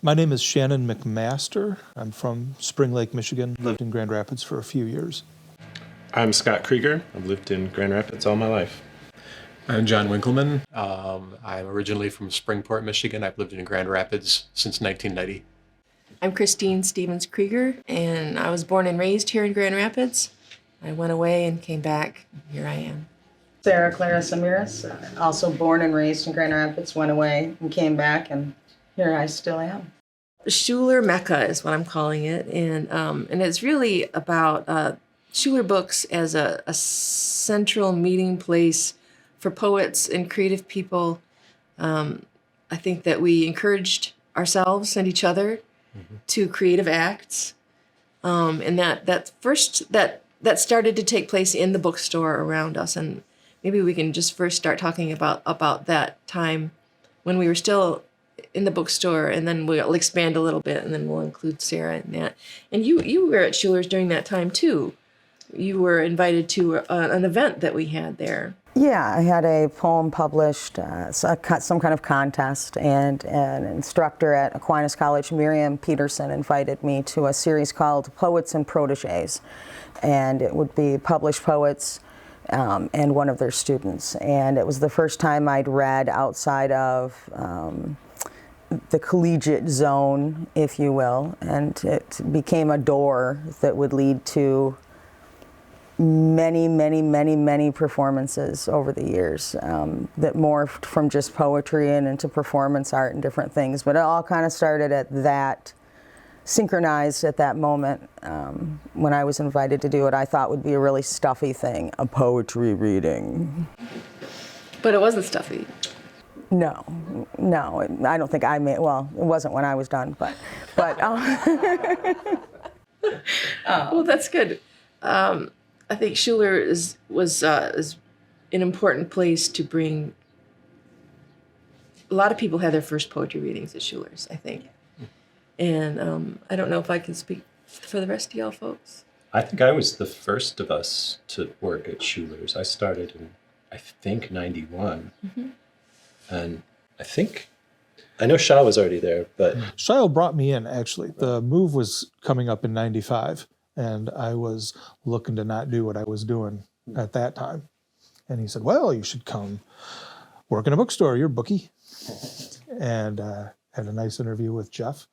My name is Shannon McMaster. I'm from Spring Lake, Michigan. Lived in Grand Rapids for a few years. I'm Scott Krieger. I've lived in Grand Rapids all my life. I'm John Winkelman. I'm originally from Springport, Michigan. I've lived in Grand Rapids since 1990. I'm Christine Stephens-Krieger, and I was born and raised here in Grand Rapids. I went away and came back, and here I am. Sarah Clarissa Mieras, also born and raised in Grand Rapids, went away and came back, and here I still am. Schuler Mecca is what I'm calling it, and it's really about Schuler Books as a central meeting place for poets and creative people. I think that we encouraged ourselves and each other to creative acts, and that started to take place in the bookstore around us. And maybe we can just first start talking about that time when we were still in the bookstore, and then we'll expand a little bit, and then we'll include Sarah in that. And you were at Schuler's during that time too. You were invited to an event that we had there. Yeah, I had a poem published, some kind of contest, and an instructor at Aquinas College, Miriam Peterson, invited me to a series called Poets and Protégés, and it would be published poets and one of their students. And it was the first time I'd read outside of the collegiate zone, if you will, and it became a door that would lead to many performances over the years that morphed from just poetry and into performance art and different things. But it all kind of started at that, synchronized at that moment when I was invited to do what I thought would be a really stuffy thing, a poetry reading. But it wasn't stuffy. No, I don't think I made, well, it wasn't when I was done, but Well, that's good. I think Schuler was an important place to bring. A lot of people had their first poetry readings at Schuler's, I think. And I don't know if I can speak for the rest of y'all folks. I think I was the first of us to work at Schuler's. I started in, I think, 91. And I know Scheil was already there, but... Scheil brought me in, actually. The move was coming up in 95, and I was looking to not do what I was doing at that time. And he said, well, you should come work in a bookstore. You're a bookie. And had a nice interview with Jeff,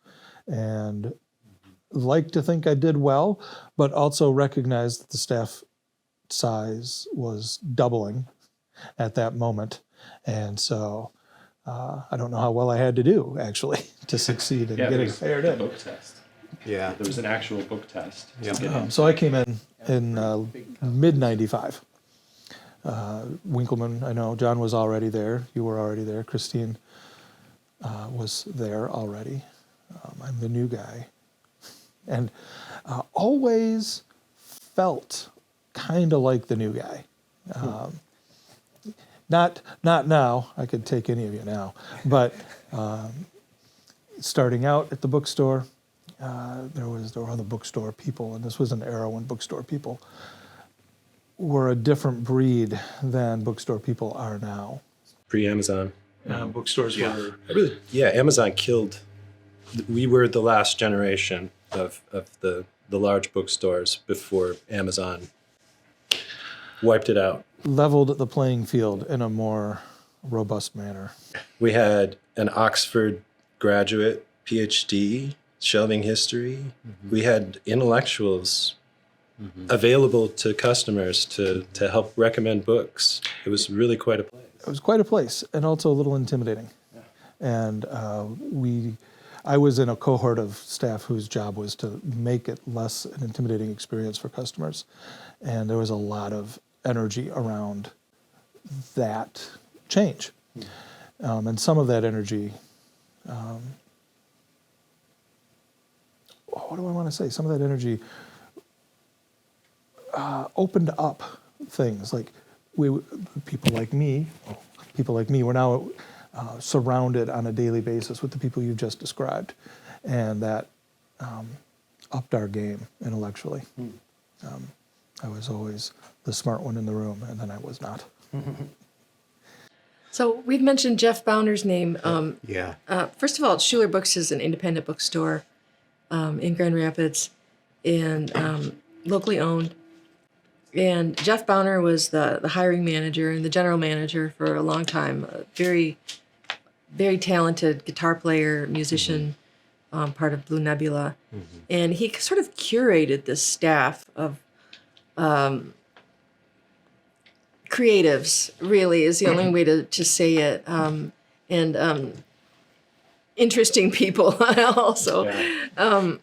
and like to think I did well, but also recognized that the staff size was doubling at that moment. And so I don't know how well I had to do, actually, to succeed in getting hired in. Book test. Yeah. There was an actual book test. So I came in mid-95. Winkelman, I know, John was already there. You were already there. Christine was there already. I'm the new guy. And always felt kind of like the new guy. Not now, I could take any of you now, but starting out at the bookstore, there were other bookstore people, and this was an era when bookstore people were a different breed than bookstore people are now. Pre-Amazon. Bookstores were... Amazon killed. We were the last generation of the large bookstores before Amazon wiped it out. Leveled the playing field in a more robust manner. We had an Oxford graduate, PhD, shelving history. We had intellectuals available to customers to help recommend books. It was really quite a place. It was quite a place, and also a little intimidating. And I was in a cohort of staff whose job was to make it less an intimidating experience for customers. And there was a lot of energy around that change. And some of that energy, what do I want to say? Some of that energy opened up things. Like people like me were now surrounded on a daily basis with the people you've just described. And that upped our game intellectually. I was always the smart one in the room, and then I was not. So we've mentioned Jeff Bauner's name. Yeah. First of all, Schuler Books is an independent bookstore in Grand Rapids and locally owned. And Jeff Bauner was the hiring manager and the general manager for a long time. A very, very talented guitar player, musician, part of Blue Nebula. And he sort of curated this staff of creatives, really, is the only way to say it. And interesting people also. And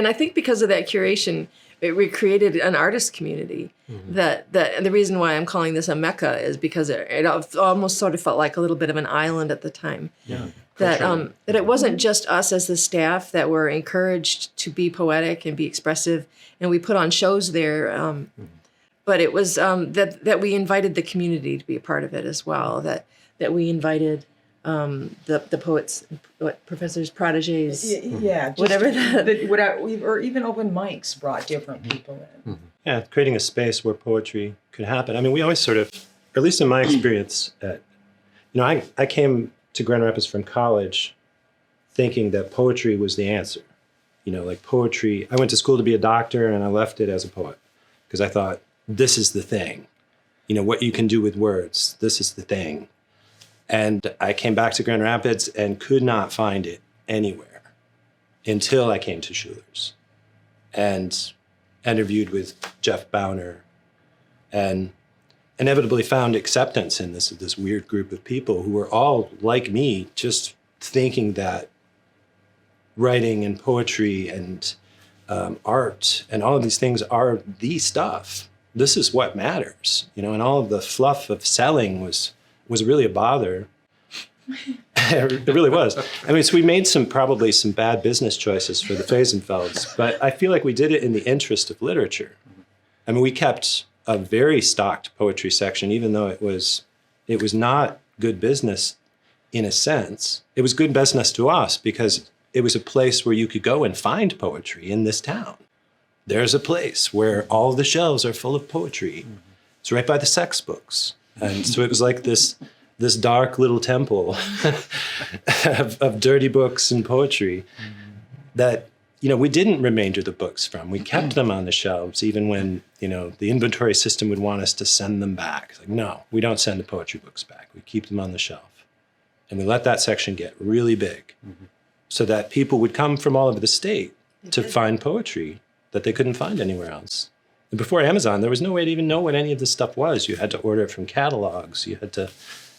I think because of that curation, we created an artist community. That and the reason why I'm calling this a Mecca is because it almost sort of felt like a little bit of an island at the time. Yeah. That it wasn't just us as the staff that were encouraged to be poetic and be expressive, and we put on shows there. But it was that we invited the community to be a part of it as well. That we invited the poets, professors, protégés, Yeah, whatever or even open mics brought different people in. Yeah, creating a space where poetry could happen. I mean, we always sort of, or at least in my experience, I came to Grand Rapids from college thinking that poetry was the answer. Like poetry, I went to school to be a doctor and I left it as a poet because I thought, this is the thing. What you can do with words, this is the thing. And I came back to Grand Rapids and could not find it anywhere until I came to Schuler's and interviewed with Jeff Bauner and inevitably found acceptance in this weird group of people who were all like me, just thinking that writing and poetry and art and all of these things are the stuff. This is what matters, and all of the fluff of selling was really a bother. It really was. I mean, so we made probably some bad business choices for the Faisenfelds, but I feel like we did it in the interest of literature. I mean, we kept a very stocked poetry section, even though it was not good business in a sense. It was good business to us because it was a place where you could go and find poetry in this town. There's a place where all the shelves are full of poetry. It's right by the sex books. And so it was like this dark little temple of dirty books and poetry that, we didn't remainder the books from. We kept them on the shelves, even when, the inventory system would want us to send them back. It's like, no, we don't send the poetry books back. We keep them on the shelf. And we let that section get really big so that people would come from all over the state to find poetry that they couldn't find anywhere else. And before Amazon, there was no way to even know what any of this stuff was. You had to order it from catalogs. You had to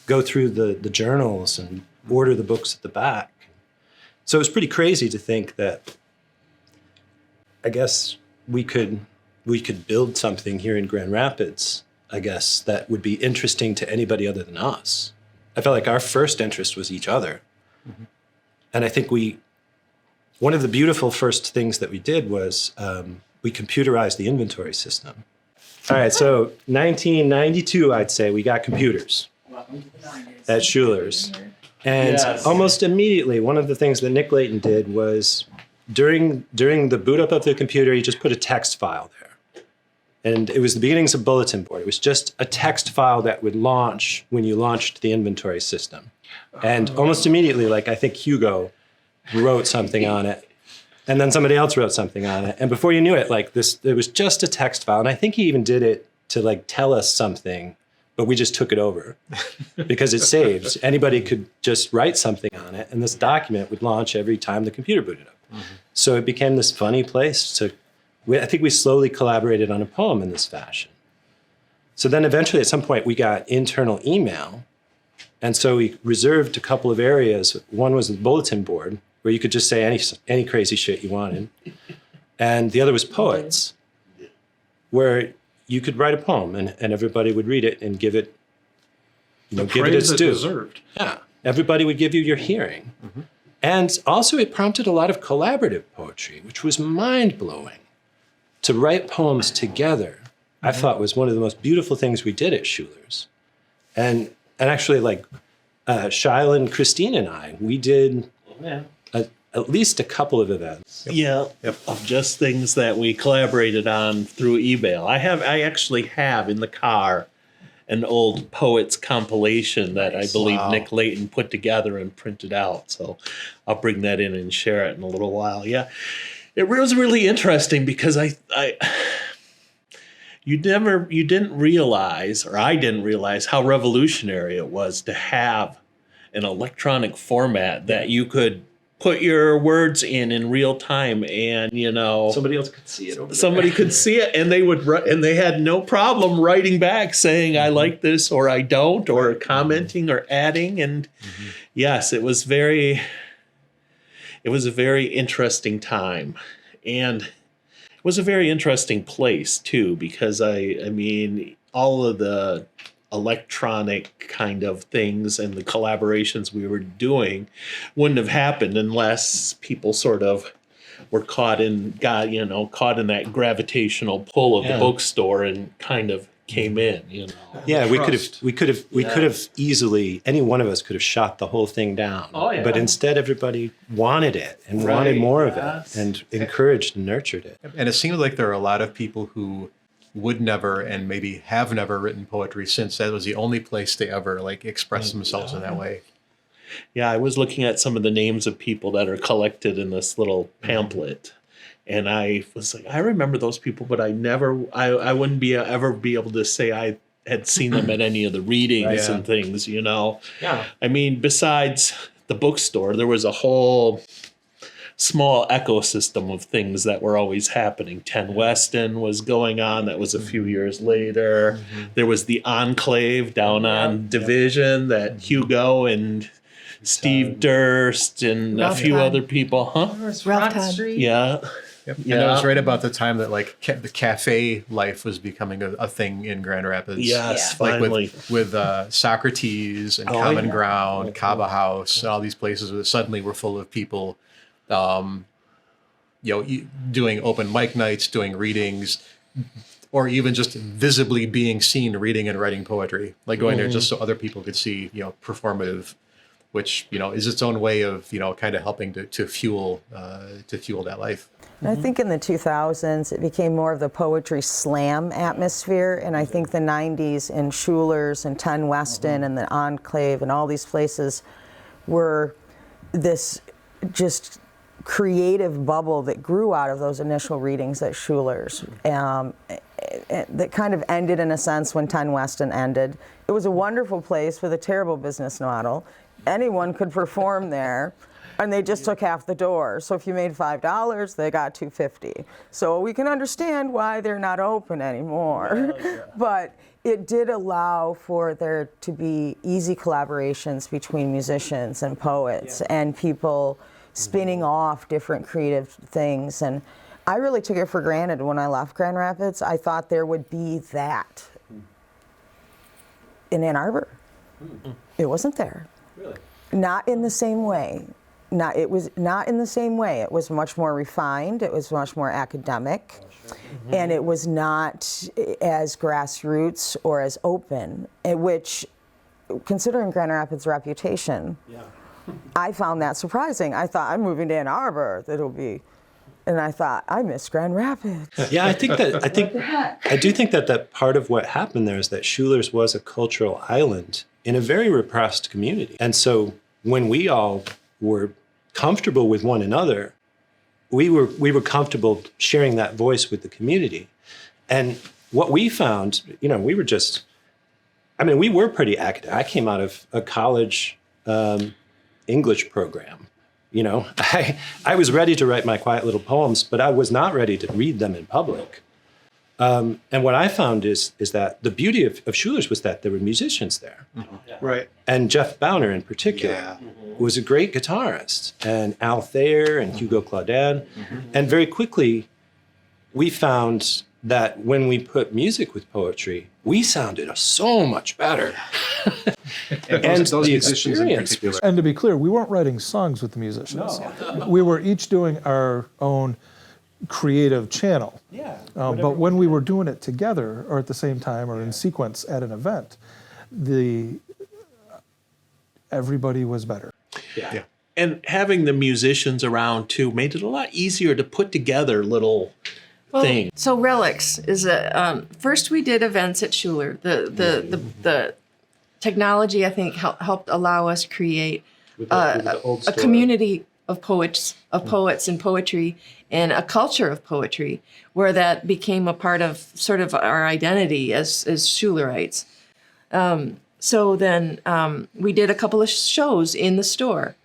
go through the journals and order the books at the back. So it was pretty crazy to think that, I guess, we could build something here in Grand Rapids, I guess, that would be interesting to anybody other than us. I felt like our first interest was each other. And I think one of the beautiful first things that we did was we computerized the inventory system. All right, so 1992, I'd say, we got computers at Schuler's. And almost immediately, one of the things that Nick Layton did was during the boot up of the computer, he just put a text file there. And it was the beginnings of bulletin board. It was just a text file that would launch when you launched the inventory system. And almost immediately, I think Hugo wrote something on it. And then somebody else wrote something on it. And before you knew it, it was just a text file. And I think he even did it to tell us something, but we just took it over because it saved. Anybody could just write something on it. And this document would launch every time the computer booted up. So it became this funny place I think we slowly collaborated on a poem in this fashion. So then eventually at some point we got internal email. And so we reserved a couple of areas. One was the bulletin board, where you could just say any crazy shit you wanted. And the other was poets, where you could write a poem and everybody would read it and give it, give it its due. Deserved. Yeah, everybody would give you your hearing. And also it prompted a lot of collaborative poetry, which was mind-blowing. To write poems together, I thought was one of the most beautiful things we did at Schuler's. And actually, Scheil and Christine and I, we did at least a couple of events. Of just things that we collaborated on through email. I actually have in the car an old poets compilation that I believe Wow. Nick Layton put together and printed out. So I'll bring that in and share it in a little while. Yeah, it was really interesting because you didn't realize, or I didn't realize, how revolutionary it was to have an electronic format that you could put your words in real time, and Somebody else could see it over somebody there. could see it, and they had no problem writing back saying I like this or I don't, or commenting or adding. And yes, it was a very interesting time, and it was a very interesting place too, because I mean all of the electronic kind of things and the collaborations we were doing wouldn't have happened unless people sort of were caught in that gravitational pull of the bookstore and kind of came in. Yeah, we could have easily, any one of us could have shot the whole thing down. Oh, yeah. But instead, everybody wanted it and wanted more of it, and encouraged and nurtured it. And it seems like there are a lot of people who would never and maybe have never written poetry since that was the only place they ever express themselves in that way. Yeah, I was looking at some of the names of people that are collected in this little pamphlet, and I was like, I remember those people, but I wouldn't ever be able to say I had seen them at any of the readings and things, Yeah. I mean, besides the bookstore, there was a whole small ecosystem of things that were always happening. Ten Weston was going on. That was a few years later. There was the Enclave down on Division that Hugo and Steve Durst and a few other people, Ralph Todd. Yeah. Yep. And that was right about the time that the cafe life was becoming a thing in Grand Rapids. Yes, Like finally. with Socrates and Common Ground, Kava House, and all these places that suddenly were full of people, doing open mic nights, doing readings, or even just visibly being seen reading and writing poetry, going there just so other people could see, performative, which is its own way of kind of helping to fuel that life. And I think in the 2000s, it became more of the poetry slam atmosphere. And I think the 90s in Schuler's and Ten Weston and the Enclave and all these places were this just creative bubble that grew out of those initial readings at Schuler's. That kind of ended in a sense when Ten Weston ended. It was a wonderful place with a terrible business model. Anyone could perform there. And they just took half the door. So if you made $5, they got $2.50. So we can understand why they're not open anymore. But it did allow for there to be easy collaborations between musicians and poets and people spinning off different creative things. And I really took it for granted when I left Grand Rapids. I thought there would be that in Ann Arbor. It wasn't there. Really? Not in the same way. It was not in the same way. It was much more refined. It was much more academic. And it was not as grassroots or as open, which, considering Grand Rapids' reputation, I found that surprising. I thought, I'm moving to Ann Arbor. And I thought, I miss Grand Rapids. Yeah, I do think that part of what happened there is that Schuler's was a cultural island in a very repressed community. And so when we all were comfortable with one another, we were comfortable sharing that voice with the community. And what we found, we were pretty academic. I came out of a college English program. I was ready to write my quiet little poems, but I was not ready to read them in public. And what I found is that the beauty of Schuler's was that there were musicians there. Right. And Jeff Bauner in particular was a great guitarist, and Al Thayer and Hugo Claudin. And very quickly, we found that when we put music with poetry, we sounded so much better. And those the musicians in experience particular. And to be clear, we weren't writing songs with the musicians. We were each doing our own creative channel. But when we were doing it together or at the same time or in sequence at an event, everybody was better. Yeah. And having the musicians around too made it a lot easier to put together little thing. So Relics is first we did events at Schuler. The technology, I think, helped allow us create a community of poets and poetry, and a culture of poetry, where that became a part of sort of our identity as Schulerites. So then we did a couple of shows in the store,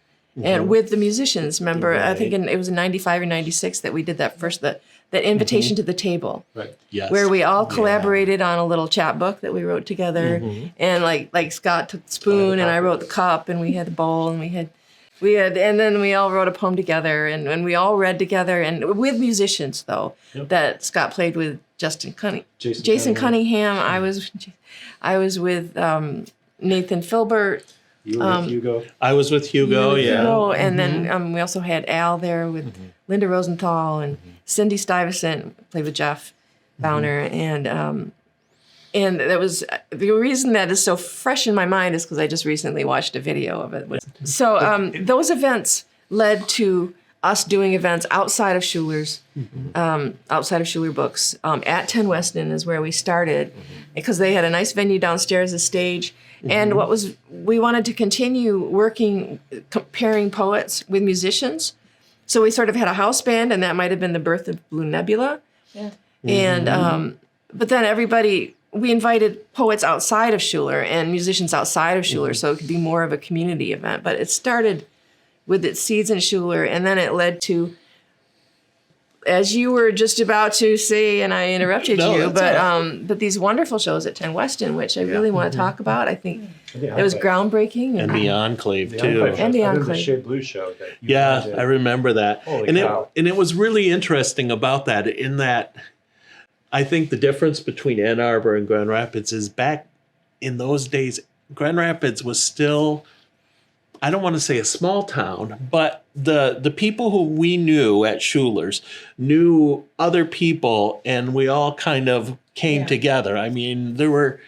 and with the musicians. Remember, I think it was in '95 or '96 that we did that first, that invitation to the table, Right. Yes. where we all collaborated on a little chapbook that we wrote together, and like Scott took the spoon and I wrote the cup, and we had the bowl, and we had, and then we all wrote a poem together, and we all read together, and with musicians though, that Scott played with Jason Cunningham. I was with Nathan Filbert. You were with Hugo. I was with Hugo, yeah. And then we also had Al there with Linda Rosenthal, and Cindy Stuyvesant played with Jeff Bauner, and that was the reason that is so fresh in my mind is because I just recently watched a video of it. So those events led to us doing events outside of Schuler's, outside of Schuler Books. At Ten Weston is where we started, because they had a nice venue downstairs, a stage. And we wanted to continue working, pairing poets with musicians. So we sort of had a house band, and that might have been the birth of Blue Nebula. Yeah. And but then we invited poets outside of Schuler and musicians outside of Schuler, so it could be more of a community event. But it started with its seeds in Schuler, and then it led to, as you were just about to say, and I interrupted you, but these wonderful shows at Ten Weston, which I really want to talk about. I think it was groundbreaking. And the Enclave, too. And the Enclave. The Shade Blue show. That I remember that. Holy cow. It was really interesting about that, in that I think the difference between Ann Arbor and Grand Rapids is, back in those days, Grand Rapids was still, I don't want to say a small town, but the people who we knew at Schuler's knew other people, and we all kind of came together. I mean, there were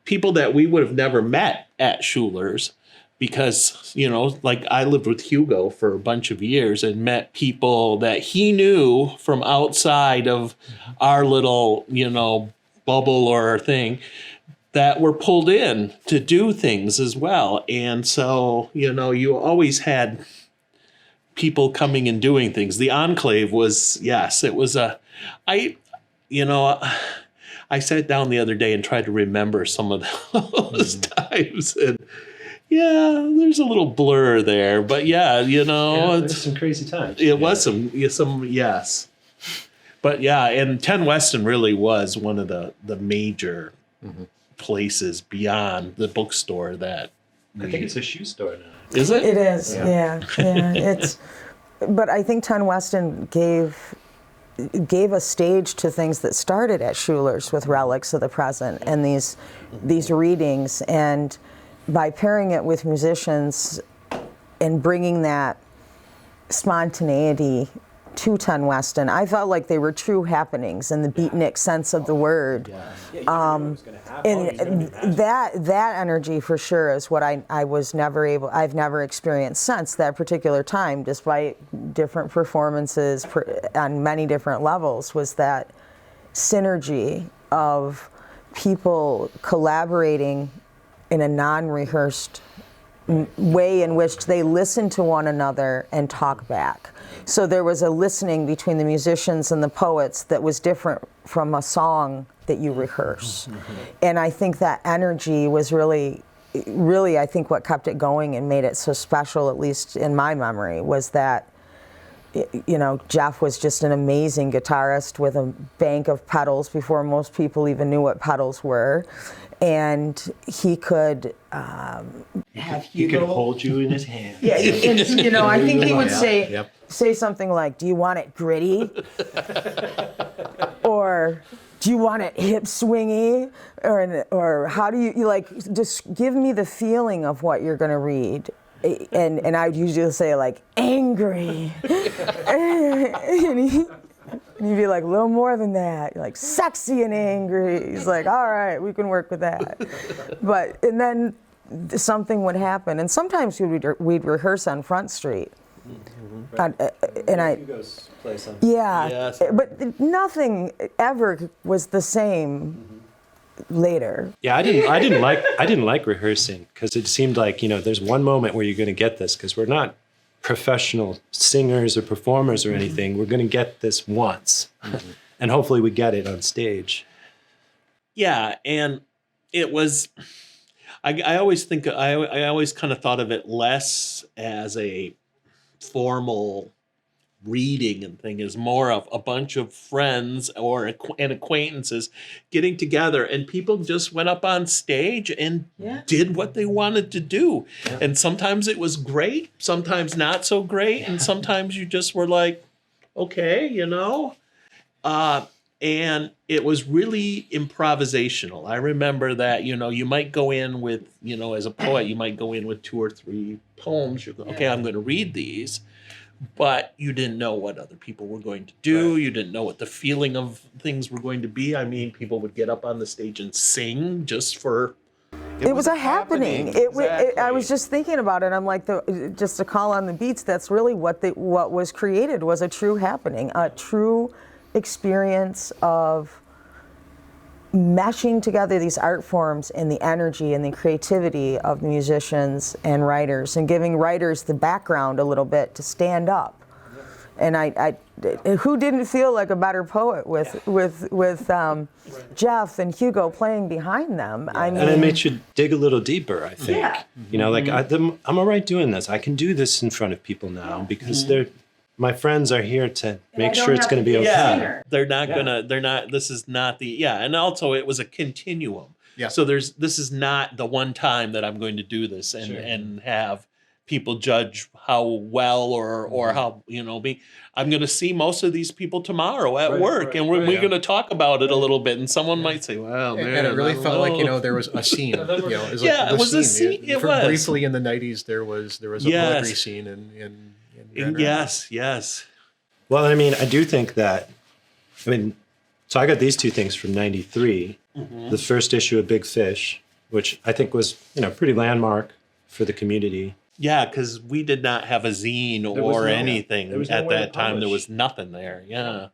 people that we would have never met at Schuler's, because, like I lived with Hugo for a bunch of years and met people that he knew from outside of our little, bubble or thing, that were pulled in to do things as well. And so, you always had people coming and doing things. The Enclave was, it was I sat down the other day and tried to remember some of those times, and there's a little blur there, but there's some crazy times. It was some, yes. But and Ten Weston really was one of the major places beyond the bookstore that I think it's a shoe store now. Is it? It is, yeah. But I think Ten Weston gave a stage to things that started at Schuler's with Relics of the Present and these readings, and by pairing it with musicians and bringing that spontaneity to Ten Weston, I felt like they were true happenings in the beatnik sense of the word. And that energy for sure is what I've never experienced since that particular time, despite different performances on many different levels, was that synergy of people collaborating in a non-rehearsed way in which they listen to one another and talk back. So there was a listening between the musicians and the poets that was different from a song that you rehearse. And I think that energy was really, I think what kept it going and made it so special, at least in my memory, was that, Jeff was just an amazing guitarist with a bank of pedals before most people even knew what pedals were. And he could He could hold you in his hand. Yeah, and, I think he would say something like, "Do you want it gritty?" Or, "Do you want it hip swingy?" Or how do you like? Just give me the feeling of what you're going to read. And I would usually say like angry, and he'd be like, a little more than that. You're like, sexy and angry. He's like, all right, we can work with that. And then something would happen. And sometimes we'd rehearse on Front Street. And I, Hugo's place on. yeah, Yes. but nothing ever was the same later. Yeah, I didn't like rehearsing because it seemed like, there's one moment where you're going to get this because we're not professional singers or performers or anything. We're going to get this once, and hopefully we get it on stage. Yeah, and it was. I always think I always kind of thought of it less as a formal reading and thing, is more of a bunch of friends and acquaintances getting together, and people just went up on stage and did what they wanted to do. Yeah. And sometimes it was great, sometimes not so great, and sometimes you just were like, okay, and it was really improvisational. I remember that, you might go in with, as a poet, you might go in with 2 or 3 poems. You go, okay, I'm going to read these. But you didn't know what other people were going to do. Right. You didn't know what the feeling of things were going to be. I mean, people would get up on the stage and sing just for... It was a happening. Exactly. I was just thinking about it. I'm like, just to call on the beats, that's really what was created, was a true happening, a true experience of meshing together these art forms and the energy and the creativity of musicians and writers, and giving writers the background a little bit to stand up. And I who didn't feel like a better poet with Jeff and Hugo playing behind them? I mean, and it made you dig a little deeper, I think. Yeah. I'm all right doing this. I can do this in front of people now because my friends are here to make sure it's going to be okay. Yeah, this is not and also it was a continuum. Yeah. So this is not the one time that I'm going to do this and have people judge how well or how, I'm going to see most of these people tomorrow at work, and we're going to talk about it a little bit, and someone might say, well, man. And it really felt like, there was a scene. It was a scene. It was. Briefly in the 90s, there was a poetry scene in Yes. Well, I mean, I do think that, so I got these 2 things from 93. The first issue of Big Fish, which I think was, pretty landmark for the community. Yeah, because we did not have a zine or anything at that time. There was nothing there. Yeah.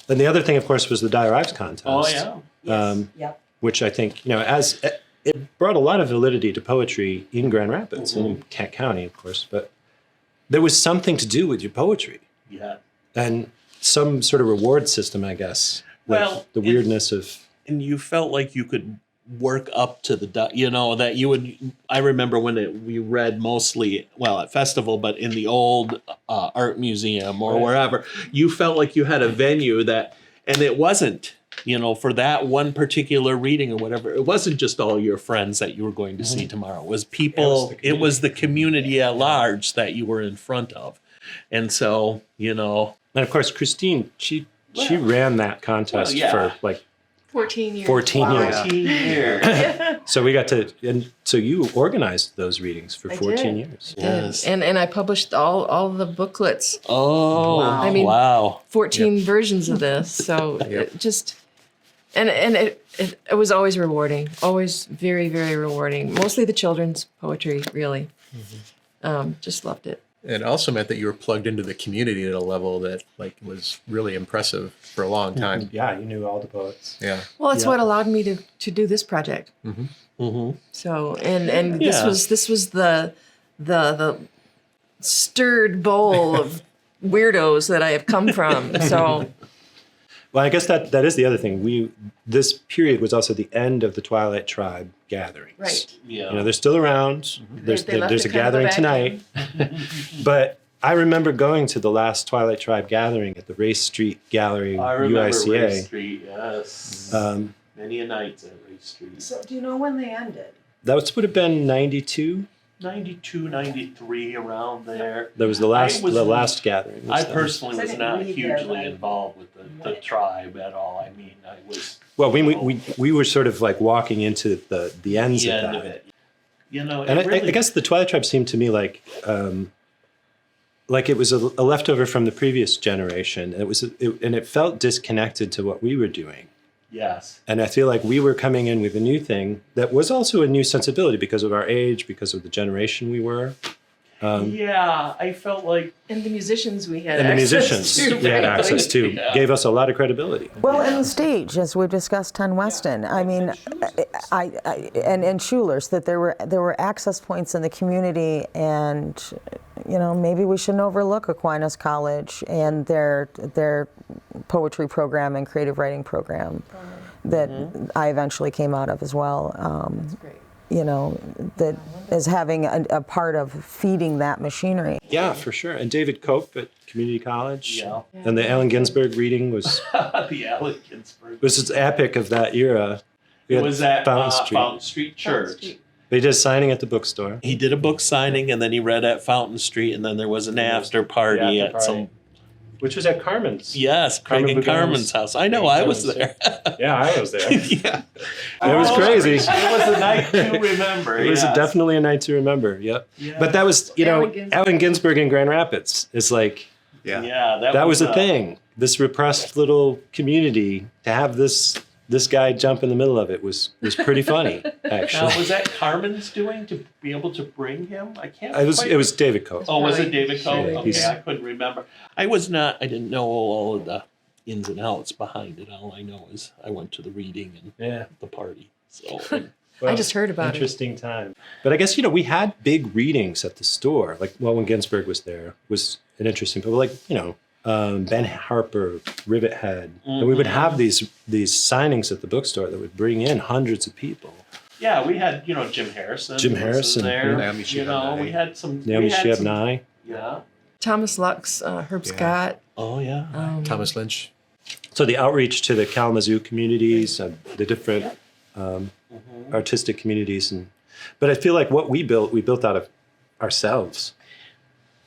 And the other thing, of course, was the Diarives contest. Oh, yeah. Yes. Which I think, as it brought a lot of validity to poetry in Grand Rapids and in Kent County, of course, but there was something to do with your poetry. Yeah. And some sort of reward system, I guess. With the weirdness of... And you felt like you could work up to the, that you would... I remember when we read mostly, at Festival, but in the old art museum or wherever, you felt like you had a venue that... And it wasn't, for that one particular reading or whatever, it wasn't just all your friends that you were going to see tomorrow. It was people, it was the community at large that you were in front of. And so, And of course, Christine, she ran that contest for 14 years. 14 years. 14 years. So we got to, and so you organized those readings for 14 years. Yes. And I published all the booklets. Oh, wow. I mean, wow. 14 versions of this. So it just, and it was always rewarding, always very, very rewarding. Mostly the children's poetry, really. Just loved it. And it also meant that you were plugged into the community at a level that was really impressive for a long time. Yeah, you knew all the poets. Yeah. Well, it's what allowed me to do this project. So and this was the stirred bowl of weirdos that I have come from. So. Well, I guess that is the other thing. This period was also the end of the Twilight Tribe gatherings. Right. Yeah. They're still around. There's a gathering tonight. But I remember going to the last Twilight Tribe gathering at the Race Street Gallery, I remember UICA. Race Street, yes. Many a nights at Race Street. So do you know when they ended? That would have been 92. 92, 93, around there. That was the last gathering. I personally was not hugely involved with the tribe at all. I mean, I was... Well, we were sort of like walking into the ends of that. Of it. And I guess the Twilight Tribe seemed to me like it was a leftover from the previous generation. And it felt disconnected to what we were doing. Yes. And I feel like we were coming in with a new thing that was also a new sensibility because of our age, because of the generation we were. Yeah, I felt like And the musicians we had And the access musicians to, we had frankly. access to gave us a lot of credibility. Well, and the stage, as we've discussed, Ten Weston. I mean, and Schuler's, that there were access points in the community, and maybe we shouldn't overlook Aquinas College and their poetry program and creative writing program that I eventually came out of as well. That's great. That is having a part of feeding that machinery. Yeah, for sure. And David Cope at Community College. Yeah. And the Allen Ginsberg reading was the Allen Ginsberg. was its epic of that era. We It had was at Fountain Street. Fountain Street Church. They did a signing at the bookstore. He did a book signing, and then he read at Fountain Street, and then there was an after party after at party. some. Which was at Carmen's. Yes, Carmen Craig and Bugan's- Carmen's house. I know, I was there. Yeah, I was there. Yeah. It was crazy. It was a night to remember. It was yes. definitely a night to remember. Yep. Yeah. But that was, Allen Ginsberg. Allen Ginsberg in Grand Rapids is like, Yeah, that was a thing. This repressed little community, to have this guy jump in the middle of it was pretty funny, Now, actually. was that Carmen's doing to be able to bring him? I can't. It quite- was David Coe. Oh, was it David Coe? Yeah, Okay, he's- I couldn't remember. I didn't know all of the ins and outs behind it. All I know is I went to the reading and Yeah. the party. So I just heard about it. Interesting time. But I guess, we had big readings at the store. Like, when Ginsberg was there, was an interesting, but like, Ben Harper, Rivethead. And we would have these signings at the bookstore that would bring in hundreds of people. yeah, we had Jim Harrison. Jim was Harrison, there. yeah. Naomi Shihab-Nye. We had some. Naomi we had some- Shihab-Nye. Yeah. Thomas Lux, Herb Scott. Oh yeah. Thomas Lynch. So the outreach to the Kalamazoo communities, the different artistic communities, but I feel like what we built out of ourselves.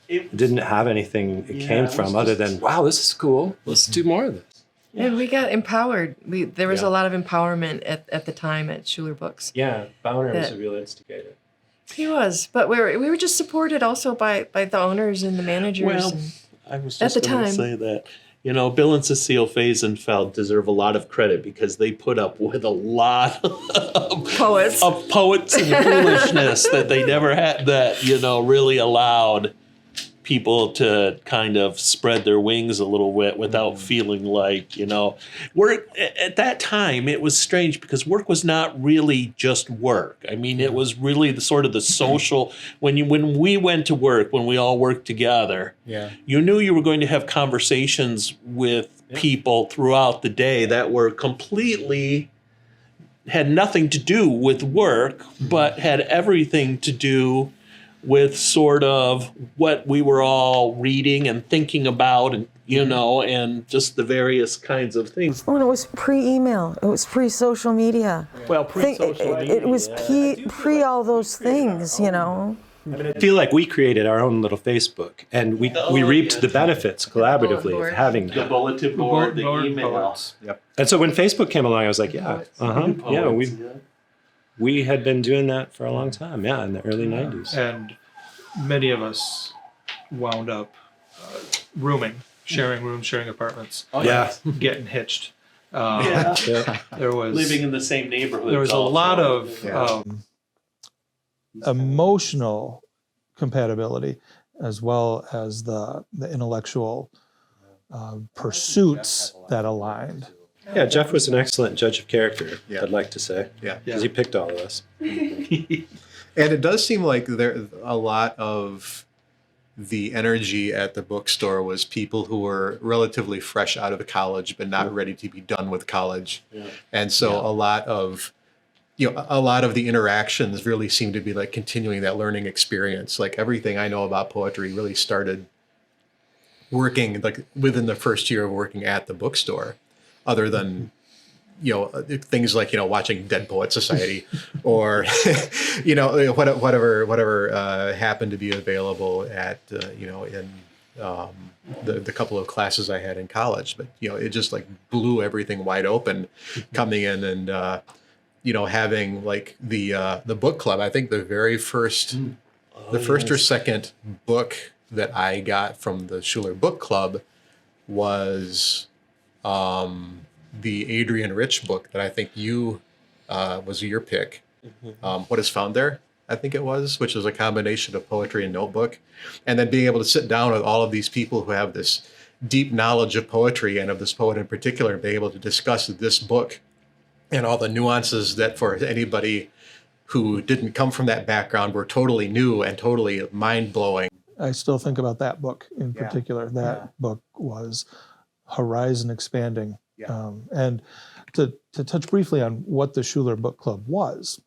It Didn't have anything it Yeah, came it was from other just- than, wow, this is cool. Let's do more of this. And we got empowered. There was Yeah. a lot of empowerment at the time at Schuler Books. Yeah, Bowner was That- a real instigator. He was, but we were just supported also by the owners and the managers. Well, and I was At just the going to time. say that. Bill and Cecile Faisenfeld deserve a lot of credit because they put up with a lot of poets. poets and foolishness that they never had, that really allowed people to kind of spread their wings a little bit without feeling like, work at that time. It was strange because work was not really just work. I mean, it was really the sort of the social, when we went to work, when we all worked together, you knew you were going to have conversations with people throughout the day that were completely had nothing to do with work, but had everything to do with sort of what we were all reading and thinking about, and and just the various kinds of things. Well, it was pre-email. It was pre-social media. Well, It was pre all those things, I feel like we created our own little Facebook, and we reaped the benefits collaboratively of board. having The that. bulletin board, the email. Yep. And so when Facebook came along, I was like, yeah, we had been doing that for a long time, in the early 90s. And many of us wound up sharing rooms, sharing apartments, Yeah. getting hitched. Yeah. There was Living in the same neighborhood. there was a lot of Yeah. emotional compatibility, as well as the intellectual pursuits that aligned. Yeah, Jeff was an excellent judge of character, Yeah. I'd like to say, Yeah. because he picked all of us. And it does seem like there a lot of the energy at the bookstore was people who were relatively fresh out of college but not ready to be done with college. And so a lot of the interactions really seem to be like continuing that learning experience. Like everything I know about poetry really started working like within the first year of working at the bookstore, other than things like watching Dead Poet Society or whatever happened to be available at in the couple of classes I had in college. But it just like blew everything wide open coming in and having like the book club. I think the very first or second book that I got from the Schuler Book Club was the Adrian Rich book that I think was your pick. What is Found There? I think it was, which was a combination of poetry and notebook. And then being able to sit down with all of these people who have this deep knowledge of poetry and of this poet in particular, and be able to discuss this book and all the nuances that for anybody who didn't come from that background were totally new and totally mind-blowing. I still think about that book in Yeah. particular. That book was horizon expanding. Yeah. And to touch briefly on what the Schuler Book Club was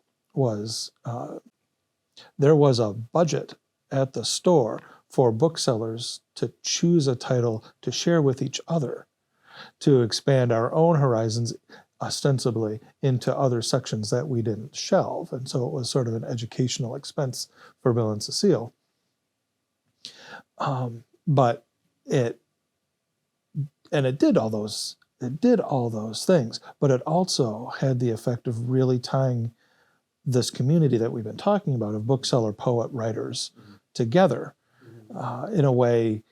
there was a budget at the store for booksellers to choose a title to share with each other, to expand our own horizons ostensibly into other sections that we didn't shelve. And so it was sort of an educational expense for Bill and Cecile. But it did all those things, but it also had the effect of really tying this community that we've been talking about of bookseller, poet, writers together in a way.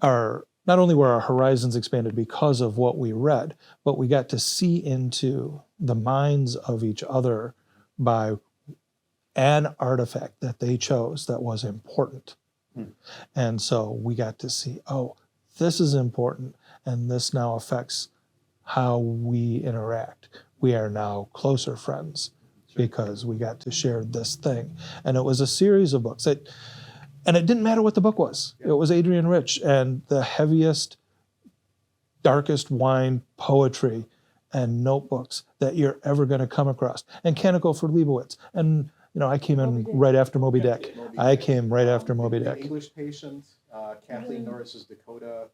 Not only were our horizons expanded because of what we read, but we got to see into the minds of each other by an artifact that they chose that was important. And so we got to see, oh, this is important, and this now affects how we interact. We are now closer friends because we got to share this thing. And it was a series of books. And it didn't matter what the book was. It was Adrian Rich and the heaviest, darkest wine poetry and notebooks that you're ever going to come across. And Canticle for Leibowitz. And, I came in right after Moby Dick. I came right after Moby Dick. English Patient, Kathleen Norris's Dakota.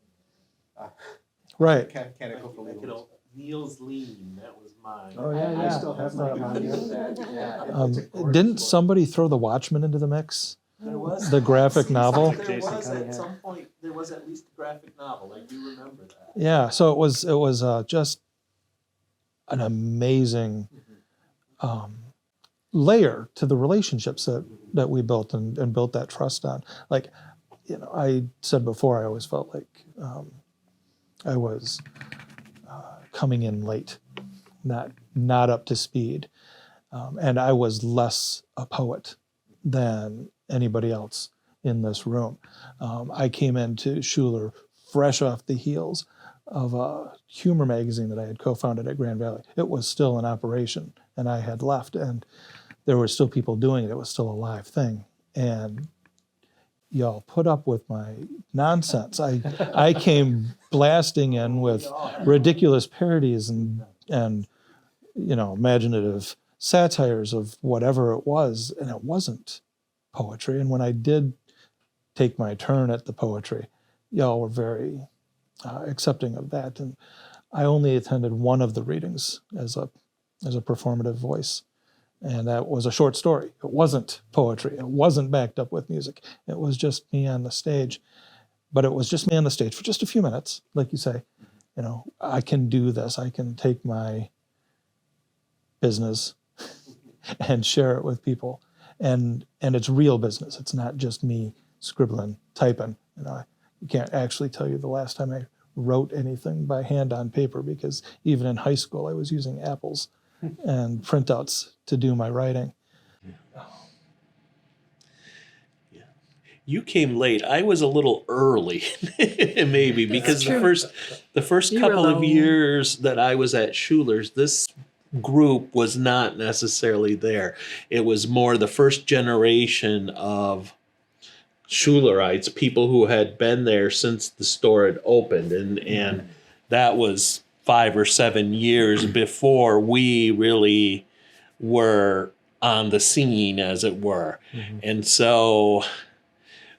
Right. Canticle for Leibowitz. Neil's Lean, that was mine. Oh, yeah, I yeah. still have my copy of that. Yeah, Didn't somebody throw The Watchmen into the mix? there was The graphic novel? There Jason was Cunningham. at some point. There was at least a graphic novel. I do remember that. Yeah, so it was just an amazing layer to the relationships that we built and built that trust on. Like, I said before, I always felt like I was coming in late, not up to speed, and I was less a poet than anybody else in this room. I came into Schuler fresh off the heels of a humor magazine that I had co-founded at Grand Valley. It was still in operation, and I had left, and there were still people doing it. It was still a live thing, and y'all put up with my nonsense. I came blasting in with ridiculous parodies and imaginative satires of whatever it was, and it wasn't poetry. And when I did take my turn at the poetry, y'all were very accepting of that. And I only attended one of the readings as a performative voice, and that was a short story. It wasn't poetry. It wasn't backed up with music. It was just me on the stage. But it was just me on the stage for just a few minutes, like you say. I can do this. I can take my business and share it with people. And it's real business. It's not just me scribbling, typing. I can't actually tell you the last time I wrote anything by hand on paper, because even in high school I was using apples and printouts to do my writing. You came late. I was a little early, maybe, because the first You were couple of alone. years that I was at Schuler's, this group was not necessarily there. It was more the first generation of Schulerites, people who had been there since the store had opened, and that was 5 or 7 years before we really were on the scene, as it were. And so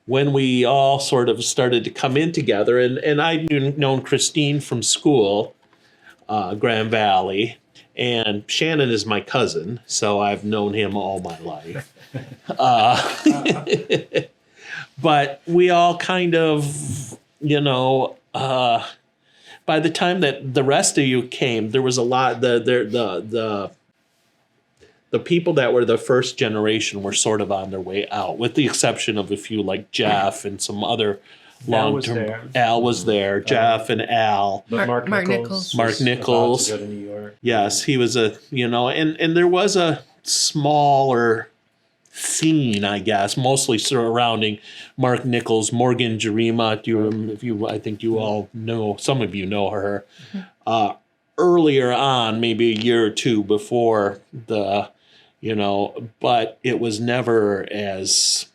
when we all sort of started to come in together, and I'd known Christine from school, Grand Valley, and Shannon is my cousin, so I've known him all my life. But we all kind of, by the time that the rest of you came, there was a lot. The people that were the first generation were sort of on their way out, with the exception of a few like Jeff and some other long-term. Al was there. Jeff and Al. But Mark Nichols. Mark Nichols. About to go to New York. Yes, he was and there was a smaller scene, I guess, mostly surrounding Mark Nichols, Morgan Jarima. I think you all know, some of you know her. Earlier on, maybe a year or two before but it was never as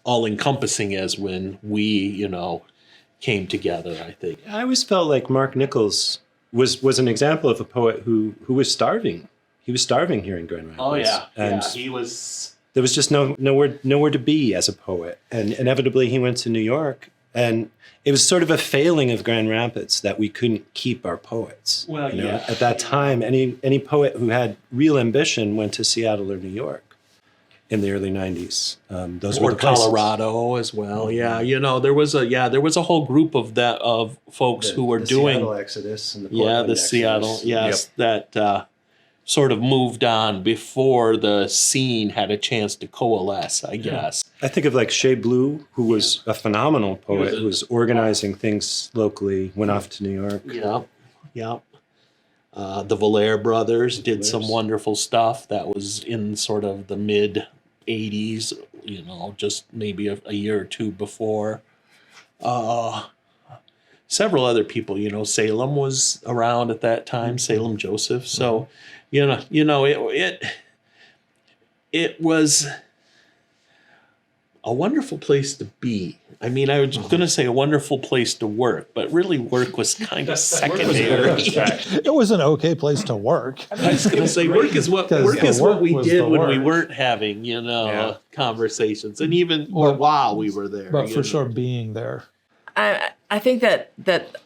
all-encompassing as when we, came together, I think. I always felt like Mark Nichols was an example of a poet who was starving. He was starving here in Grand Rapids. Oh, yeah. And he was... there was just nowhere to be as a poet. And inevitably he went to New York. And it was sort of a failing of Grand Rapids that we couldn't keep our poets. Well, yeah. At that time, any poet who had real ambition went to Seattle or New York in the early 90s. Those were Or the places. Colorado as well. Yeah, there was a whole group of folks who were the doing Seattle Exodus and the Portland the Exodus. Seattle, yes, that sort of moved on before the scene had a chance to coalesce, I guess. I think of like Shea Blue, who was a phenomenal poet, was who was organizing things locally, went off to New York. Yeah. The Valaire brothers did some Valaire's. wonderful stuff that was in sort of the mid 80s, just maybe a year or two before. Several other people, Salem was around at that time, Salem Joseph. So, it was a wonderful place to be. I mean, I was going to say a wonderful place to work, but really work was kind of secondary. It was an okay place to work. I was going to say work is what Because the work we was did the when we work. weren't having, conversations, and even while we were there. But for sure, being there. I think that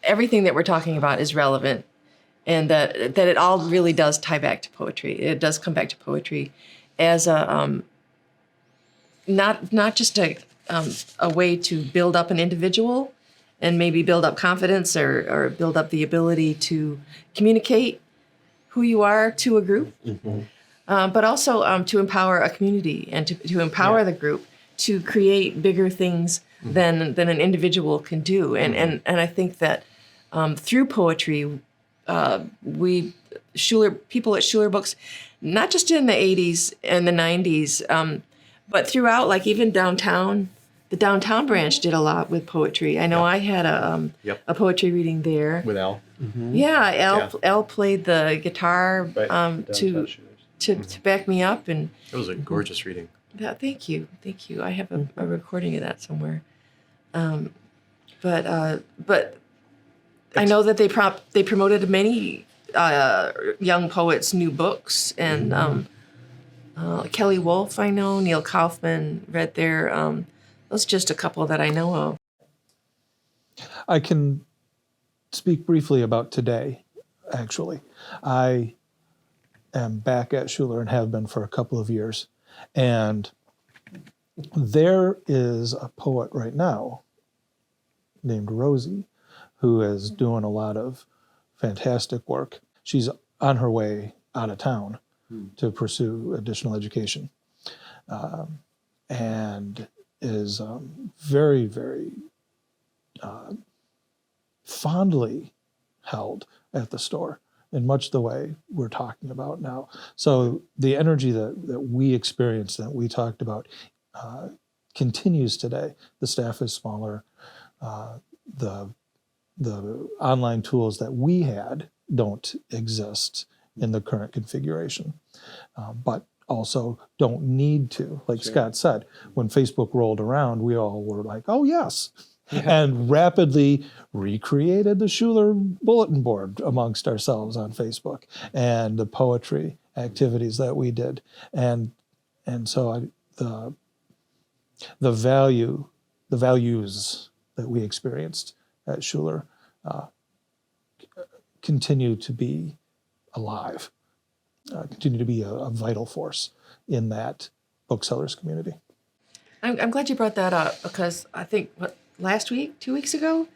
everything that we're talking about is relevant, and that it all really does tie back to poetry. It does come back to poetry as a not just a way to build up an individual and maybe build up confidence or build up the ability to communicate who you are to a group, but also to empower a community and to empower the group to create bigger things than an individual can do. And I think that through poetry, people at Schuler Books, not just in the 80s and the 90s, but throughout, like even downtown, the downtown branch did a lot with poetry. I know I had a poetry reading there. With Al. Yeah, Al played the guitar to back me up, and It was a gorgeous reading. thank you. I have a recording of that somewhere. But I know that they promoted many young poets' new books, and Kelly Wolf, I know, Neil Kaufman read there. Those are just a couple that I know of. I can speak briefly about today, actually. I am back at Schuler and have been for a couple of years. And there is a poet right now named Rosie who is doing a lot of fantastic work. She's on her way out of town to pursue additional education, and is very, very fondly held at the store in much the way we're talking about now. So the energy that we experienced, that we talked about, continues today. The staff is smaller. The online tools that we had don't exist in the current configuration, but also don't need to. Like Scott said, when Facebook rolled around, we all were like, oh yes, and rapidly recreated the Schuler bulletin board amongst ourselves on Facebook and the poetry activities that we did. And so the values that we experienced at Schuler continue to be alive, continue to be a vital force in that booksellers community. I'm glad you brought that up, because I think last week, 2 weeks ago,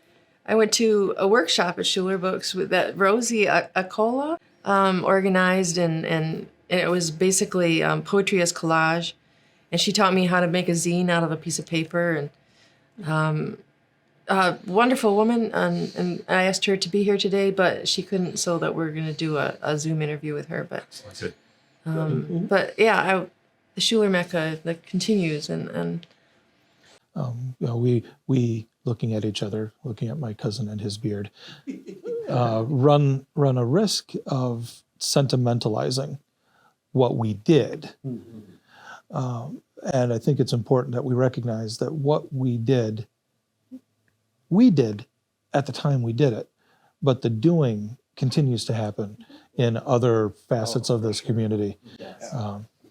I went to a workshop at Schuler Books with that Rosie Acola organized, and it was basically poetry as collage, and she taught me how to make a zine out of a piece of paper, and wonderful woman, and I asked her to be here today, but she couldn't, so that we're going to do a Zoom interview with her. But Good. but yeah, the Schuler Mecca that continues and we looking at each other, looking at my cousin and his beard, run a risk of sentimentalizing what we did. And I think it's important that we recognize that what we did at the time we did it, but the doing continues to happen in other facets of this community.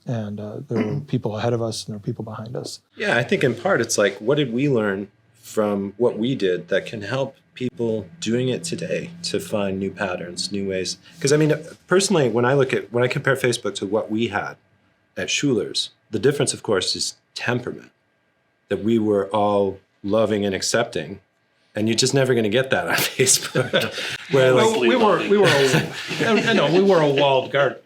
And there were people ahead of us and there were people behind us. Yeah, I think in part it's like, what did we learn from what we did that can help people doing it today to find new patterns, new ways? Because I mean, personally, when I compare Facebook to what we had at Schuler's, the difference, of course, is temperament. That we were all loving and accepting, and you're just never going to get that on Facebook. Where Well, we were a walled garden.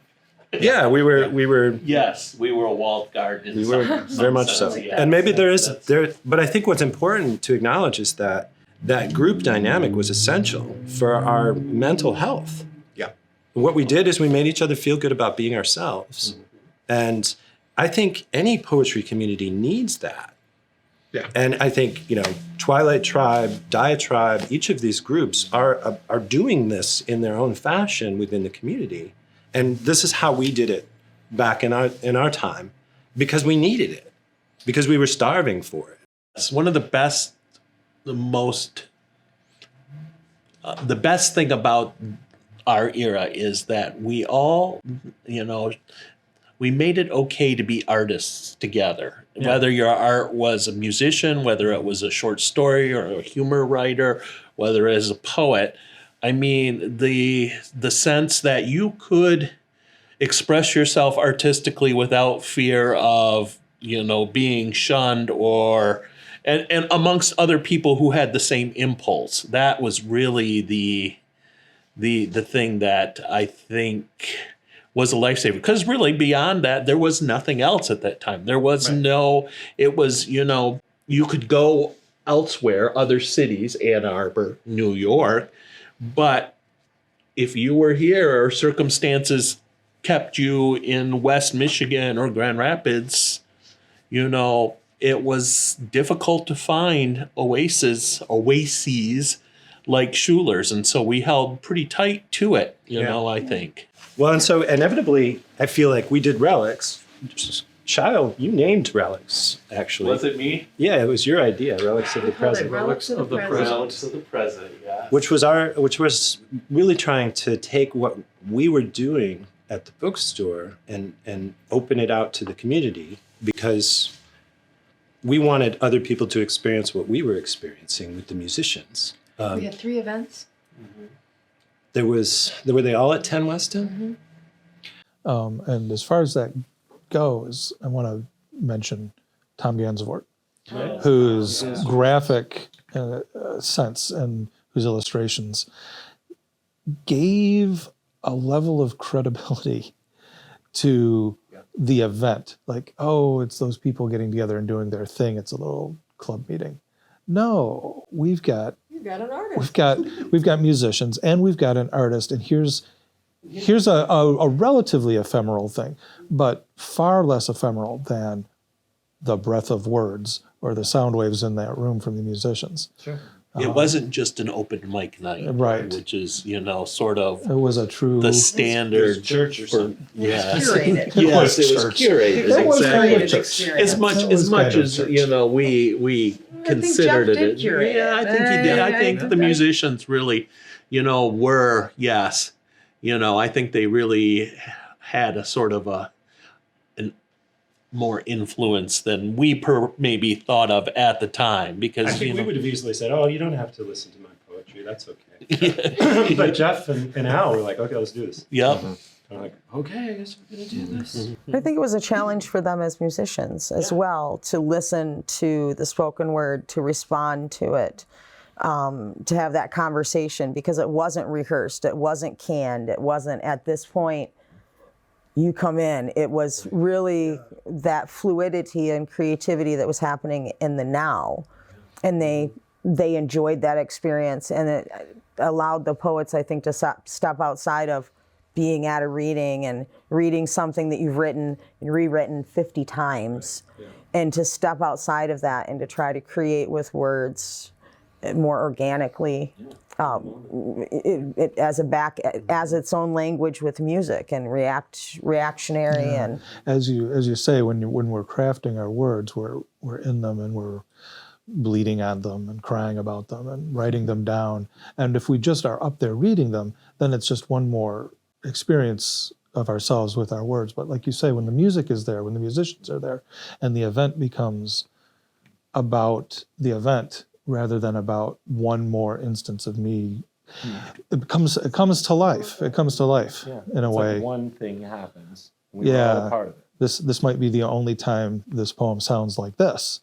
yeah, we were. Yes, we were a walled garden. We were very much so. And maybe but I think what's important to acknowledge is that group dynamic was essential for our mental health. Yeah. What we did is we made each other feel good about being ourselves. And I think any poetry community needs that. Yeah. And I think, Twilight Tribe, Diatribe, each of these groups are doing this in their own fashion within the community. And this is how we did it back in our time, because we needed it, because we were starving for it. It's one of the best, the best thing about our era is that we all, we made it okay to be artists together. Yeah. Whether your art was a musician, whether it was a short story or a humor writer, whether it was a poet. I mean, the sense that you could express yourself artistically without fear of, being shunned and amongst other people who had the same impulse. That was really the thing that I think was a lifesaver. Because really beyond that, there was nothing else at that time. There was it was, you could go elsewhere, other cities, Ann Arbor, New York, but if you were here or circumstances kept you in West Michigan or Grand Rapids, it was difficult to find oases like Schuler's. And so we held pretty tight to it, I think. Well, and so inevitably, I feel like we did relics. Scheil, you named relics, actually. Was it me? Yeah, it was your idea, relics of the present. Relics of the present. Relics of the present, yeah. Which was really trying to take what we were doing at the bookstore and open it out to the community, because we wanted other people to experience what we were experiencing with the musicians. We had 3 events. Were they all at Ten Weston? And as far as that goes, I want to mention Tom Ganzevoort, whose graphic sense and whose illustrations gave a level of credibility to the event. Like, it's those people getting together and doing their thing. It's a little club meeting. No, we've got an artist. We've got musicians and we've got an artist, and here's a relatively ephemeral thing, but far less ephemeral than the breath of words or the sound waves in that room from the musicians. Sure. It wasn't just an open mic night, right? Which is, sort of. It was a true the standard church or something. Yes, Curated. yes, it was curated. It was Exactly. As much as we considered Jeff it. did curate Yeah, I think he did. I think the musicians really, were I think they really had a sort of more influence than we maybe thought of at the time, because I think we would have easily said, you don't have to listen to my poetry, that's okay. But Jeff and Al were like, okay, let's do this. Yep. And I'm like, okay, I guess we're gonna do this. I think it was a challenge for them as musicians as well, to listen to the spoken word, to respond to it, to have that conversation, because it wasn't rehearsed, it wasn't canned, it wasn't at this point you come in. It was really that fluidity and creativity that was happening in the now, and they enjoyed that experience, and it allowed the poets, I think, to step outside of being at a reading and reading something that you've written and rewritten 50 times, and to step outside of that and to try to create with words more organically, as its own language with music and reactionary and As you say, when we're crafting our words, we're in them and we're bleeding on them and crying about them and writing them down. And if we just are up there reading them, then it's just one more experience of ourselves with our words. But like you say, when the music is there, when the musicians are there, and the event becomes about the event rather than about one more instance of me, it comes to life. It comes to life in a way. Like one thing happens. We were all a part of it. This might be the only time this poem sounds like this,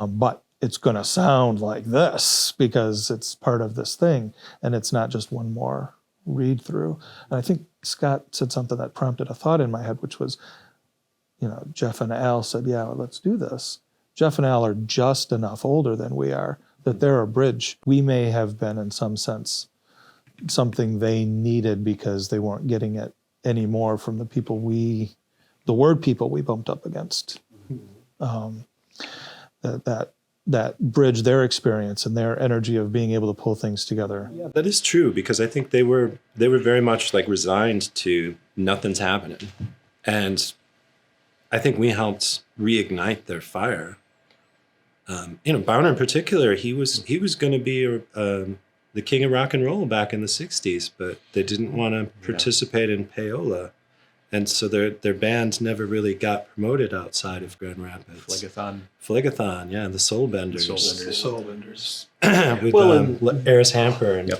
but it's going to sound like this because it's part of this thing, and it's not just one more read through. And I think Scott said something that prompted a thought in my head, which was, Jeff and Al said, yeah, let's do this. Jeff and Al are just enough older than we are that they're a bridge. We may have been, in some sense, something they needed because they weren't getting it anymore from the people the word people we bumped up against. That bridge their experience and their energy of being able to pull things together. Yeah, that is true, because I think they were very much like resigned to nothing's happening. And I think we helped reignite their fire. Bowner in particular, he was going to be the king of rock and roll back in the 60s, but they didn't want to participate in payola. And so their band never really got promoted outside of Grand Rapids. Phlegathon, yeah, the Soul Benders. With Eris Hamper. And,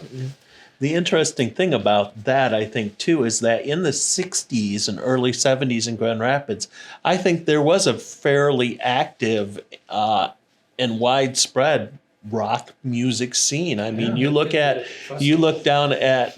The interesting thing about that, I think, too, is that in the 60s and early 70s in Grand Rapids, I think there was a fairly active and widespread rock music scene. I mean, you look down at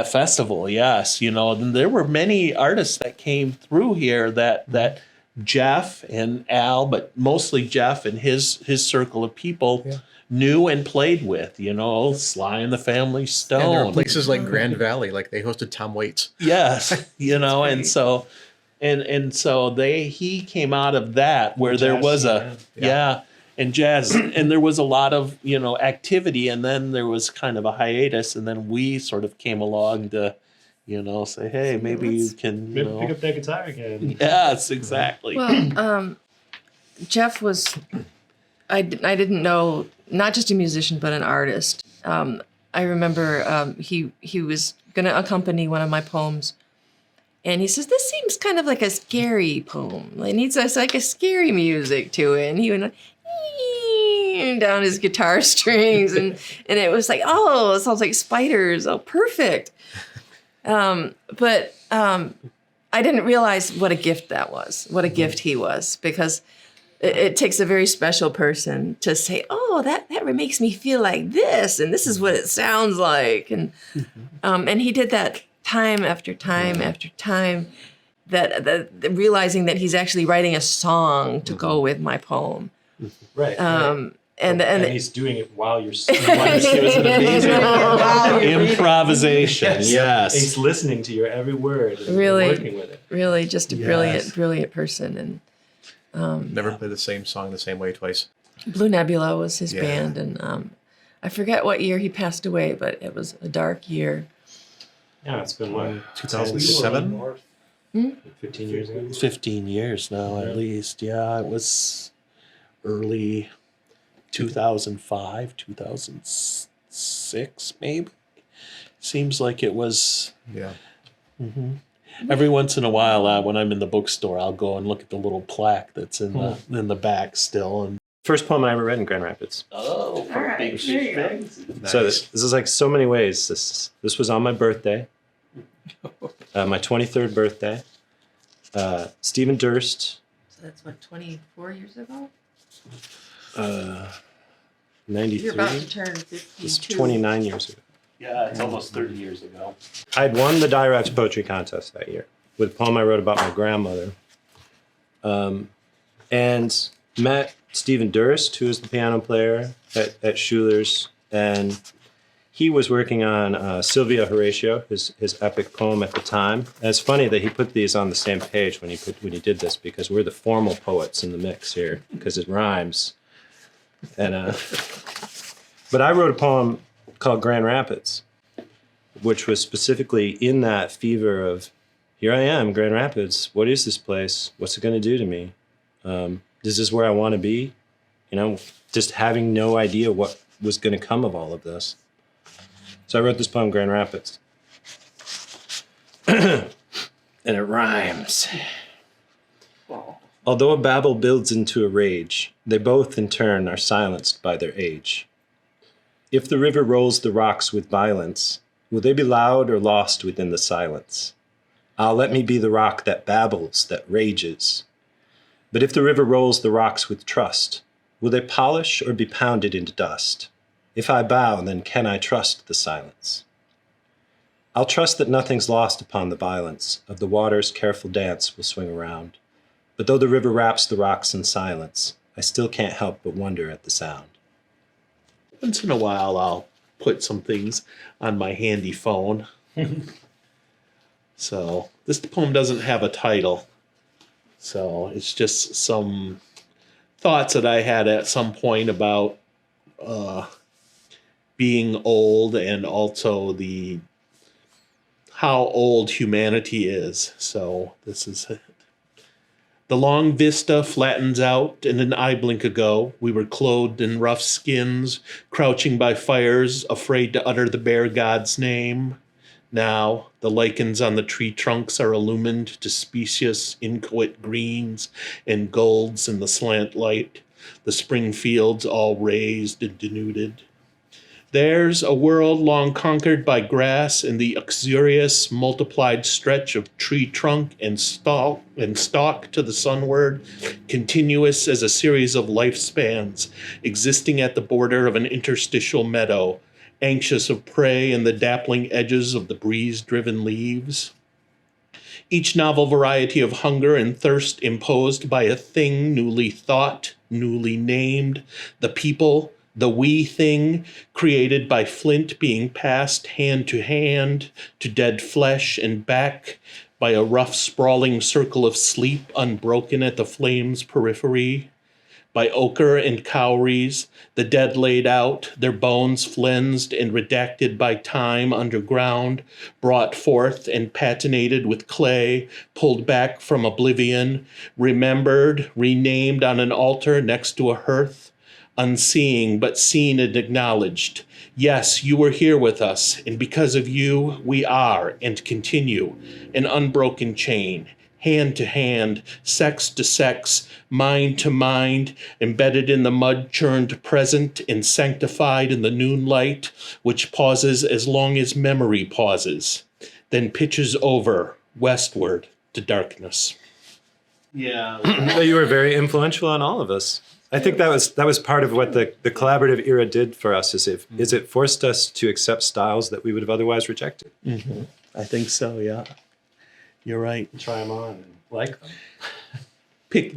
festival, yes, and there were many artists that came through here that Jeff and Al, but mostly Jeff and his circle of people knew and played with, Sly and the Family Stone. And there were places like Grand Valley, like they hosted Tom Waits. Yes, and so he came out of that where there was and jazz, and there was a lot of activity, and then there was kind of a hiatus, and then we sort of came along to say, hey, maybe you can pick up that guitar again. Yes, exactly. Well, Jeff was, I didn't know, not just a musician, but an artist. I remember he was going to accompany one of my poems, and he says, this seems kind of like a scary poem. It needs like a scary music to it. And he went down his guitar strings, and it was like, oh, it sounds like spiders. Oh, perfect. But I didn't realize what a gift that was, what a gift he was, because it takes a very special person to say, oh, that makes me feel like this, and this is what it sounds like. And he did that time after time after time, that realizing that he's actually writing a song to go with my poem. Right. And he's doing it while you're it was an amazing improvisation. Yes. He's listening to your every word and really working with it. Really just a brilliant person. And Never played the same song the same way twice. Blue Nebula was his band, and I forget what year he passed away, but it was a dark year. Yeah, it's been 2007? 15 years ago. 15 years now, at least. Yeah, it was early 2005, 2006, maybe. Seems like it was. Yeah. Mm-hmm. Every once in a while, when I'm in the bookstore, I'll go and look at the little plaque that's in the back still. And First poem I ever read in Grand Rapids. oh, All right, big there you go. things. So this is like so many ways. This was on my birthday, my 23rd birthday. Stephen Durst. So that's what, 24 years ago? 93. You're about to turn It's 52. 29 years ago. Yeah, it's almost 30 years ago. I'd won the Direct Poetry Contest that year with a poem I wrote about my grandmother. And met Stephen Durst, who was the piano player at Schuler's. And he was working on Sylvia Horatio, his epic poem at the time. And it's funny that he put these on the same page when he did this, because we're the formal poets in the mix here, because it rhymes. And but I wrote a poem called Grand Rapids, which was specifically in that fever of, here I am, Grand Rapids. What is this place? What's it going to do to me? Is this where I want to be? You know, just having no idea what was going to come of all of this. So I wrote this poem, Grand Rapids. And it rhymes. Although a babble builds into a rage, they both in turn are silenced by their age. If the river rolls the rocks with violence, will they be loud or lost within the silence? Ah, let me be the rock that babbles, that rages. But if the river rolls the rocks with trust, will they polish or be pounded into dust? If I bow, then can I trust the silence? I'll trust that nothing's lost upon the violence of the water's careful dance will swing around. But though the river wraps the rocks in silence, I still can't help but wonder at the sound. Once in a while, I'll put some things on my handy phone. So this poem doesn't have a title. So it's just some thoughts that I had at some point about being old, and also how old humanity is. So this is it. The long vista flattens out, and an eye blink ago, we were clothed in rough skins, crouching by fires, afraid to utter the bare God's name. Now, the lichens on the tree trunks are illumined to specious, inchoate greens and golds in the slant light, the spring fields all raised and denuded. There's a world long conquered by grass and the uxorious multiplied stretch of tree trunk and stalk to the sunward, continuous as a series of lifespans, existing at the border of an interstitial meadow, anxious of prey in the dappling edges of the breeze-driven leaves. Each novel variety of hunger and thirst imposed by a thing newly thought, newly named, the people, the wee thing, created by flint being passed hand to dead flesh and back by a rough sprawling circle of sleep unbroken at the flame's periphery, by ochre and cowries, the dead laid out, their bones flensed and redacted by time underground, brought forth and patinated with clay, pulled back from oblivion, remembered, renamed on an altar next to a hearth, unseeing but seen and acknowledged. Yes, you were here with us, and because of you, we are and continue an unbroken chain, hand to hand, sex to sex, mind to mind, embedded in the mud-churned present and sanctified in the noonlight, which pauses as long as memory pauses, then pitches over westward to darkness. Yeah. You were very influential on all of us. I think that was part of what the collaborative era did for us, is it forced us to accept styles that we would have otherwise rejected. Mm-hmm. I think so, yeah. You're right. Try them on and like them.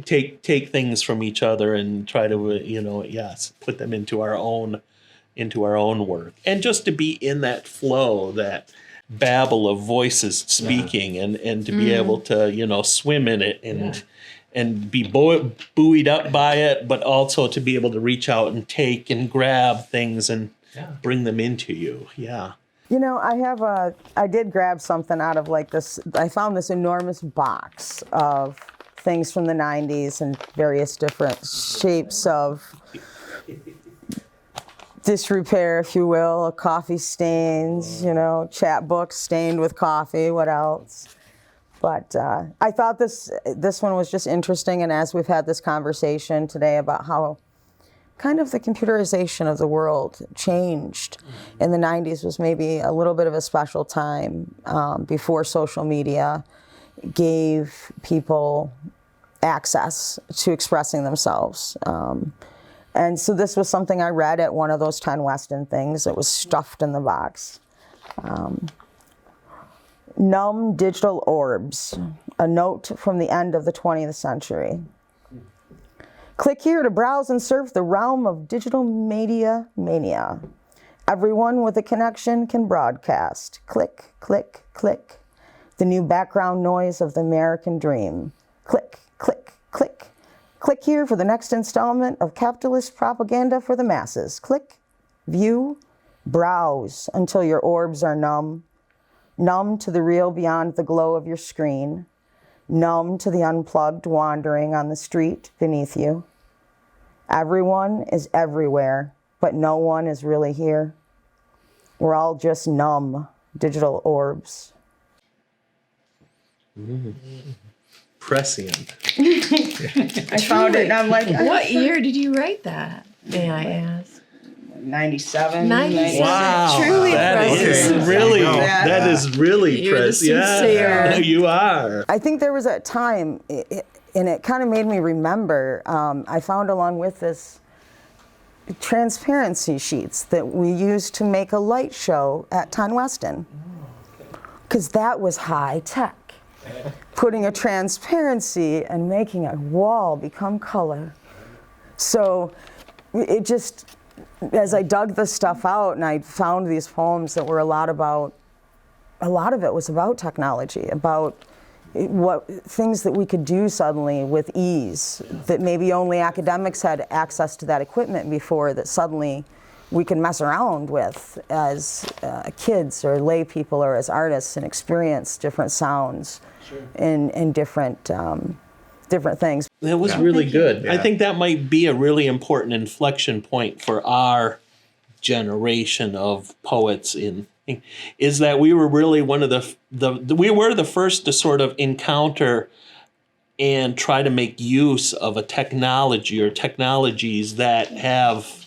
Take things from each other and try to, put them into our own work. And just to be in that flow, that babble of voices speaking, and to be able to, swim in it and be buoyed up by it, but also to be able to reach out and take and grab things and bring them into you. Yeah. You know, I did grab something out of like this. I found this enormous box of things from the 90s and various different shapes of disrepair, if you will, coffee stains, chapbooks stained with coffee, what else? But I thought this one was just interesting, and as we've had this conversation today about how kind of the computerization of the world changed in the 90s was maybe a little bit of a special time before social media gave people access to expressing themselves. And so this was something I read at one of those Ten Weston things that was stuffed in the box. Numb digital orbs, a note from the end of the 20th century. Click here to browse and surf the realm of digital media mania. Everyone with a connection can broadcast. Click, click, click. The new background noise of the American dream. Click, click, click. Click here for the next installment of capitalist propaganda for the masses. Click, view, browse until your orbs are numb. Numb to the real beyond the glow of your screen. Numb to the unplugged wandering on the street beneath you. Everyone is everywhere, but no one is really here. We're all just numb digital orbs. Prescient. I found it and I'm like, What year did you write that? May I ask? 97. 97. Wow, Truly that is prescient. really Yeah. that is really You're the prescient. soothsayer. Yeah, you are. I think there was a time, and it kind of made me remember, I found along with this transparency sheets that we used to make a light show at Ten Weston. Because that was high tech. Putting a transparency and making a wall become color. So it just, as I dug this stuff out and I found these poems that were a lot of it was about technology, about what things that we could do suddenly with ease, that maybe only academics had access to that equipment before, that suddenly we can mess around with as kids or lay people or as artists and experience different sounds in different things. That was really good. I Yeah. think that might be a really important inflection point for our generation of poets is that we were really one of we were the first to sort of encounter and try to make use of a technology or technologies that have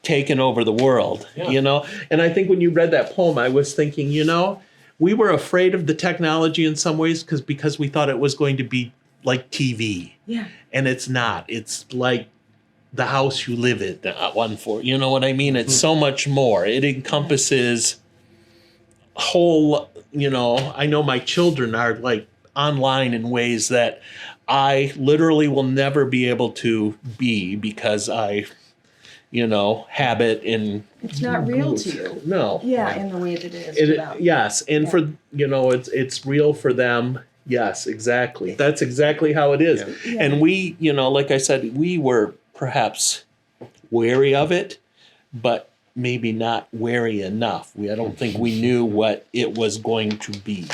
taken over the world, you know? And I think when you read that poem, I was thinking, you know, we were afraid of the technology in some ways because we thought it was going to be like TV. Yeah. And it's not. It's like the house you live in, you know what I mean? It's so much more. It encompasses whole, you know, I know my children are like online in ways that I literally will never be able to be because I, you know, habit in. It's not real to you. No. Yeah, in the way that it is to them. Yes, and for, you know, it's real for them. Yes, exactly. That's exactly how it is. Yeah. And we, you know, like I said, we were perhaps wary of it, but maybe not wary enough. I don't think we knew what it was going to be.